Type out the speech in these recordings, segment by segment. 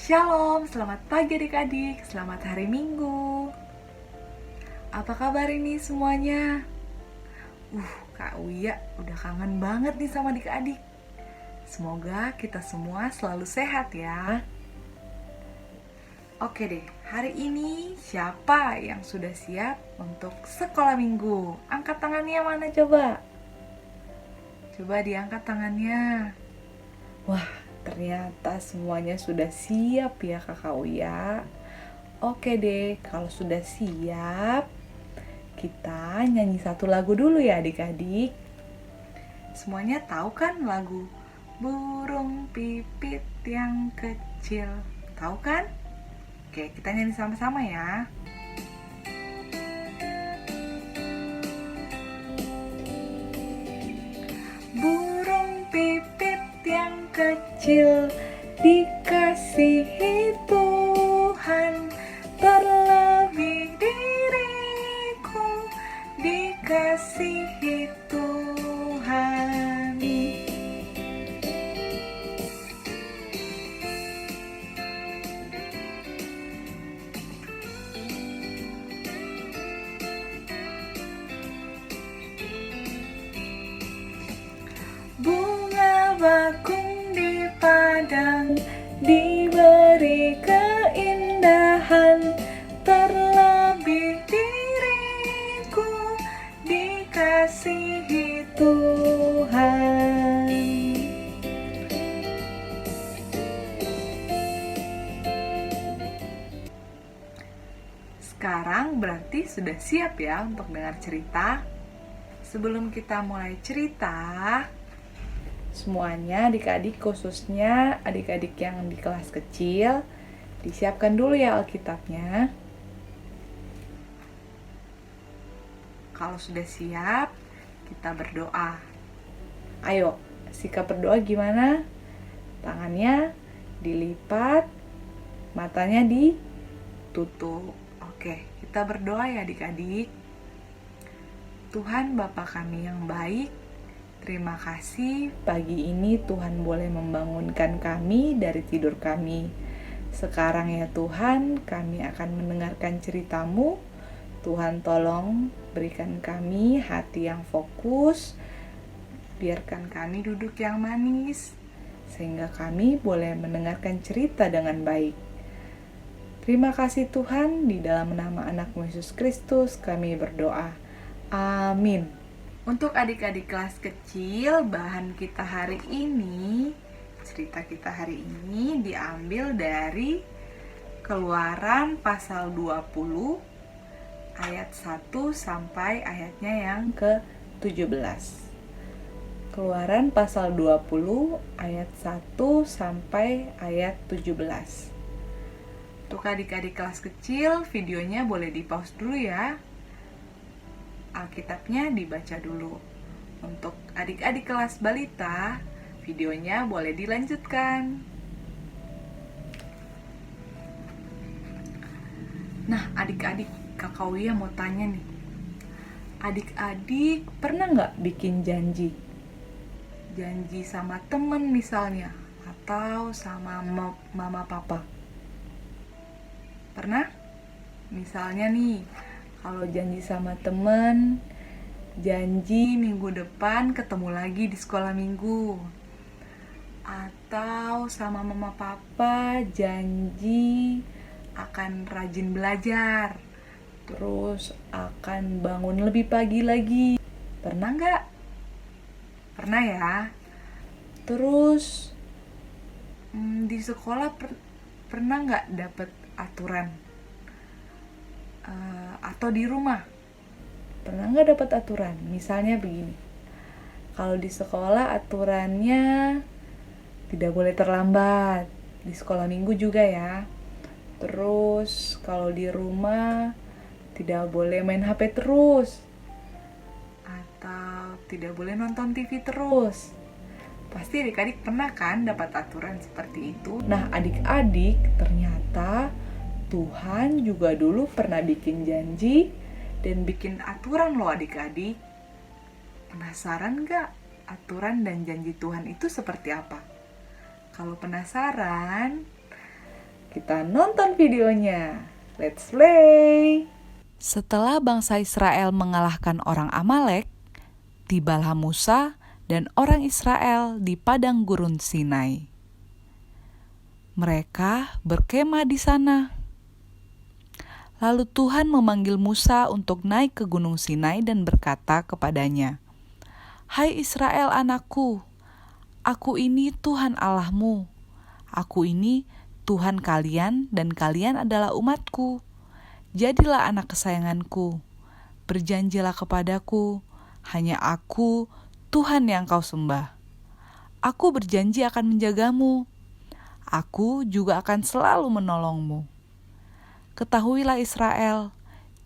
Shalom, selamat pagi adik-adik, selamat hari Minggu. Apa kabar ini semuanya? Kak Uya udah kangen banget nih sama adik-adik. Semoga kita semua selalu sehat ya. Oke deh, hari ini siapa yang sudah siap untuk sekolah minggu? Angkat tangannya mana coba? Coba diangkat tangannya. Wah, ternyata semuanya sudah siap ya Kakak Uya. Oke deh, kalau sudah siap, kita nyanyi satu lagu dulu ya adik-adik. Semuanya tahu kan lagu Burung Pipit yang Kecil? Tahu kan? Oke, kita nyanyi sama-sama ya. Burung pipit yang kecil dikasihi Tuhan, terlebih diriku dikasihi Tuhan. Bunga bakung di padang diberi keindahan, terlebih diriku dikasihi Tuhan. Sekarang berarti sudah siap ya untuk dengar cerita. Sebelum kita mulai cerita, semuanya adik-adik, khususnya adik-adik yang di kelas kecil, disiapkan dulu ya Alkitabnya. Kalau sudah siap, kita berdoa. Ayo, sikap berdoa gimana? Tangannya dilipat, matanya ditutup. Oke, kita berdoa ya adik-adik. Tuhan Bapa kami yang baik, terima kasih pagi ini Tuhan boleh membangunkan kami dari tidur kami. Sekarang ya Tuhan, kami akan mendengarkan cerita-Mu. Tuhan tolong berikan kami hati yang fokus, biarkan kami duduk yang manis, sehingga kami boleh mendengarkan cerita dengan baik. Terima kasih Tuhan, di dalam nama anak-Mu Yesus Kristus kami berdoa. Amin. Untuk adik-adik kelas kecil, bahan kita hari ini, cerita kita hari ini diambil dari Keluaran pasal 20 ayat 1 sampai ayatnya yang ke-17. Keluaran pasal 20 ayat 1 sampai ayat 17. Untuk adik-adik kelas kecil, videonya boleh di-pause dulu ya. Alkitabnya dibaca dulu. Untuk adik-adik kelas balita, videonya boleh dilanjutkan. Nah, adik-adik, Kakak Uya mau tanya nih. Adik-adik pernah nggak bikin janji? Janji sama temen misalnya, atau sama mama papa? Pernah? Misalnya nih, kalau janji sama temen, janji minggu depan ketemu lagi di sekolah minggu. Atau sama mama papa, janji akan rajin belajar, terus akan bangun lebih pagi lagi. Pernah nggak? Pernah ya? Terus di sekolah pernah nggak dapet aturan? Atau di rumah pernah nggak dapat aturan? Misalnya begini, kalau di sekolah aturannya tidak boleh terlambat, di sekolah minggu juga ya. Terus kalau di rumah tidak boleh main HP terus, atau tidak boleh nonton TV terus. Pasti adik-adik pernah kan dapat aturan seperti itu. Nah adik-adik, ternyata Tuhan juga dulu pernah bikin janji dan bikin aturan loh adik-adik. Penasaran gak aturan dan janji Tuhan itu seperti apa? Kalau penasaran, kita nonton videonya. Let's play! Setelah bangsa Israel mengalahkan orang Amalek, tibalah Musa dan orang Israel di padang gurun Sinai. Mereka berkemah di sana. Lalu Tuhan memanggil Musa untuk naik ke gunung Sinai dan berkata kepadanya, "Hai Israel anakku, Aku ini Tuhan Allahmu. Aku ini Tuhan kalian dan kalian adalah umatku. Jadilah anak kesayanganku. Berjanjilah kepadaku, hanya aku, Tuhan yang kau sembah. Aku berjanji akan menjagamu. Aku juga akan selalu menolongmu. Ketahuilah Israel,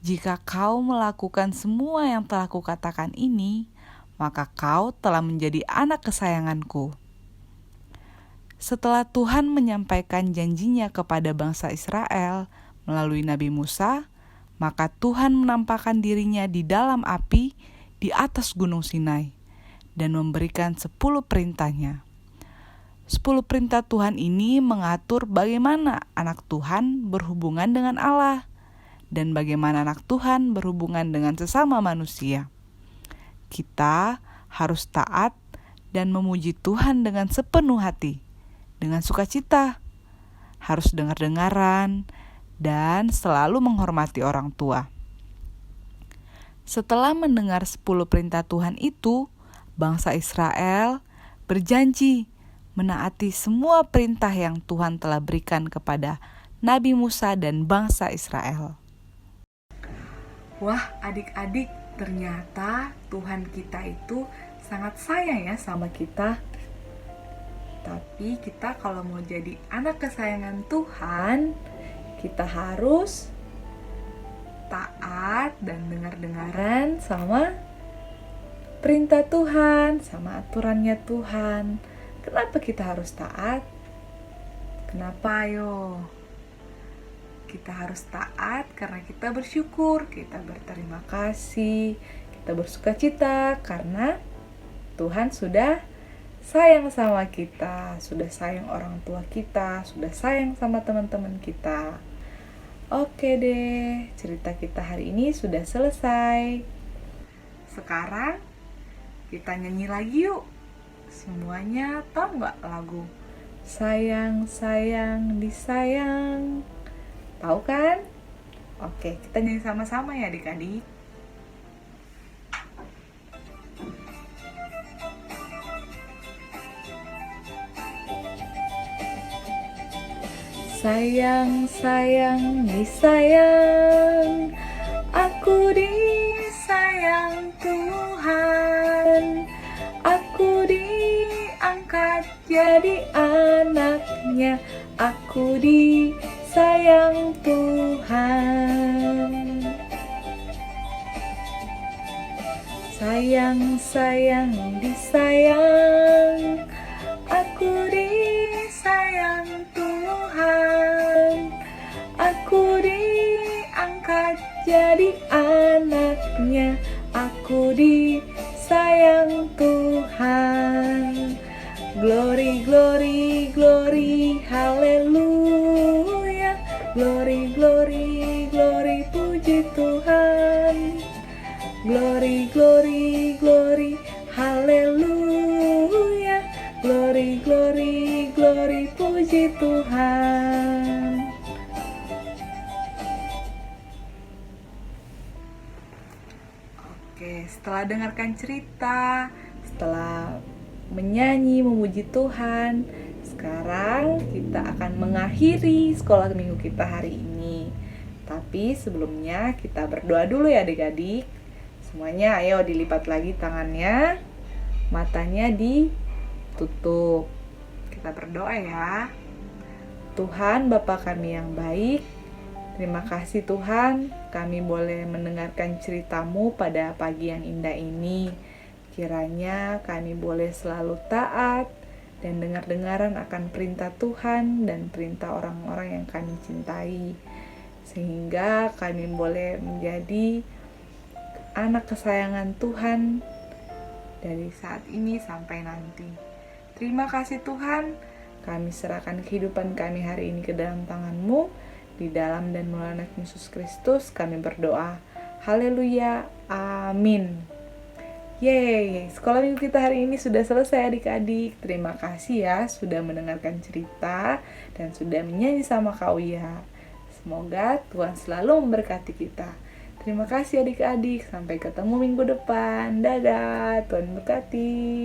jika kau melakukan semua yang telah kukatakan ini, maka kau telah menjadi anak kesayanganku." Setelah Tuhan menyampaikan janjinya kepada bangsa Israel melalui Nabi Musa, maka Tuhan menampakkan dirinya di dalam api di atas gunung Sinai dan memberikan 10 perintahnya. 10 perintah Tuhan ini mengatur bagaimana anak Tuhan berhubungan dengan Allah dan bagaimana anak Tuhan berhubungan dengan sesama manusia. Kita harus taat dan memuji Tuhan dengan sepenuh hati, dengan sukacita, harus dengar-dengaran, dan selalu menghormati orang tua. Setelah mendengar 10 perintah Tuhan itu, bangsa Israel berjanji menaati semua perintah yang Tuhan telah berikan kepada Nabi Musa dan bangsa Israel. Wah, adik-adik, ternyata Tuhan kita itu sangat sayang ya sama kita. Tapi kita kalau mau jadi anak kesayangan Tuhan, kita harus taat dan dengar-dengaran sama perintah Tuhan, sama aturannya Tuhan. Kenapa kita harus taat? Kenapa ayo? Kita harus taat karena kita bersyukur, kita berterima kasih, kita bersukacita karena Tuhan sudah sayang sama kita, sudah sayang orang tua kita, sudah sayang sama teman-teman kita. Oke deh, cerita kita hari ini sudah selesai. Sekarang kita nyanyi lagi yuk. Semuanya tahu nggak lagu Sayang, Sayang, Disayang? Tahu kan? Oke, kita nyanyi sama-sama ya adik-adik. Sayang, sayang, disayang, aku disayang Tuhan, aku diangkat jadi anaknya, aku disayang Tuhan. Sayang, sayang, disayang, aku disayang Tuhan, aku diangkat jadi anaknya, aku disayang Tuhan. Glory, glory, glory, haleluya. Glory, glory, glory, puji Tuhan. Glory, glory, glory, haleluya. Glory, glory, glory, puji Tuhan. Oke, setelah dengarkan cerita, setelah menyanyi, memuji Tuhan, sekarang kita akan mengakhiri sekolah minggu kita hari ini. Tapi sebelumnya kita berdoa dulu ya adik-adik. Semuanya ayo dilipat lagi tangannya, matanya ditutup. Kita berdoa ya. Tuhan Bapa kami yang baik, terima kasih Tuhan, kami boleh mendengarkan cerita-Mu pada pagi yang indah ini. Kiranya kami boleh selalu taat dan dengar-dengaran akan perintah Tuhan dan perintah orang-orang yang kami cintai. Sehingga kami boleh menjadi anak kesayangan Tuhan dari saat ini sampai nanti. Terima kasih Tuhan, Kami serahkan kehidupan kami hari ini ke dalam tangan-Mu. Di dalam dan melalui anak Yesus Kristus kami berdoa. Haleluya, amin. Yeay, sekolah minggu kita hari ini sudah selesai adik-adik. Terima kasih ya sudah mendengarkan cerita dan sudah menyanyi sama Kak Uya. Semoga Tuhan selalu memberkati kita. Terima kasih adik-adik, sampai ketemu minggu depan. Dadah, Tuhan berkati.